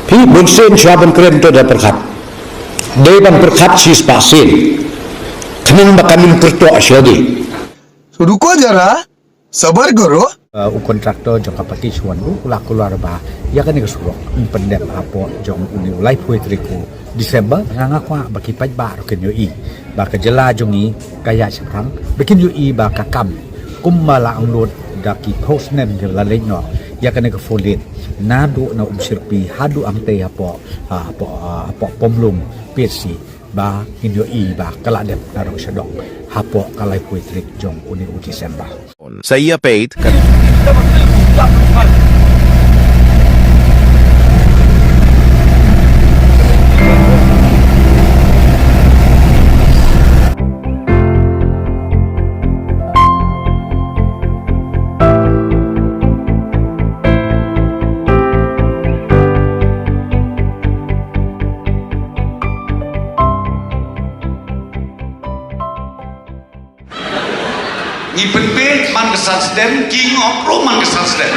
พี่บุญเส้นชาวบันเกรนตัวเดประคับเดบันประคับชีสปาเซนขนมบักมินกรตัวอาชดี रुको जरा सबर करो kontraktor jong kapati chuan ula keluar ba ya kan ke surok pendek apo jong uni ulai puitriku Desember nganga kwa baki pai ba ro ken yo i ba ka jela jong i kaya saprang bikin yo i ba ka kam kum mala ang lot daki post nem je la le no ya kan ke folit na do na sirpi hadu ang te apo pomlung pesi ba in yo i ba kala dep na ro sedok hapo kalai puitrik jong uni Desember sa iya paid ni penpet man kesan sedem king of roman kesan sedem